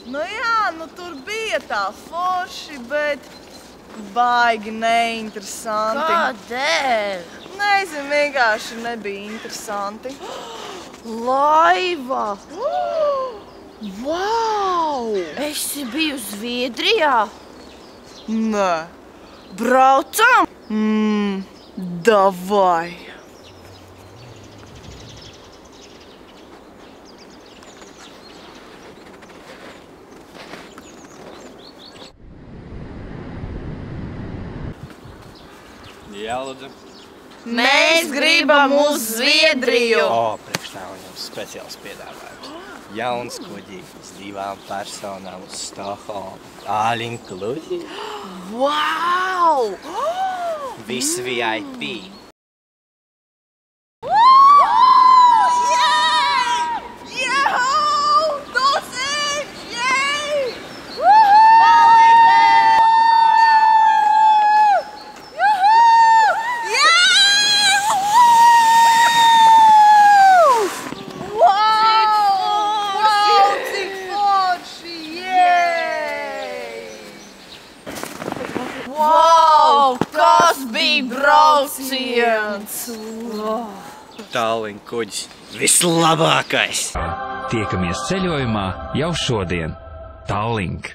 Nu jā, nu tur bija tā forši, bet baigi neinteresanti. Kādēļ? Nezinu, vienkārši nebija interesanti. Laiva! Vau! Esi biju Zviedrijā? Nē. Braucam! Davai! Jā, lūdzu. Mēs gribam uz Zviedriju! Priekš tā jums speciāls piedāvājums. Jauns kuģis 2 personām uz Stokholmu. All inclusive. Wow! Viss VIP. Wow! Kas bija brauciens! Tallink kuģis vislabākais. Tiekamies ceļojumā jau šodien. Tallink.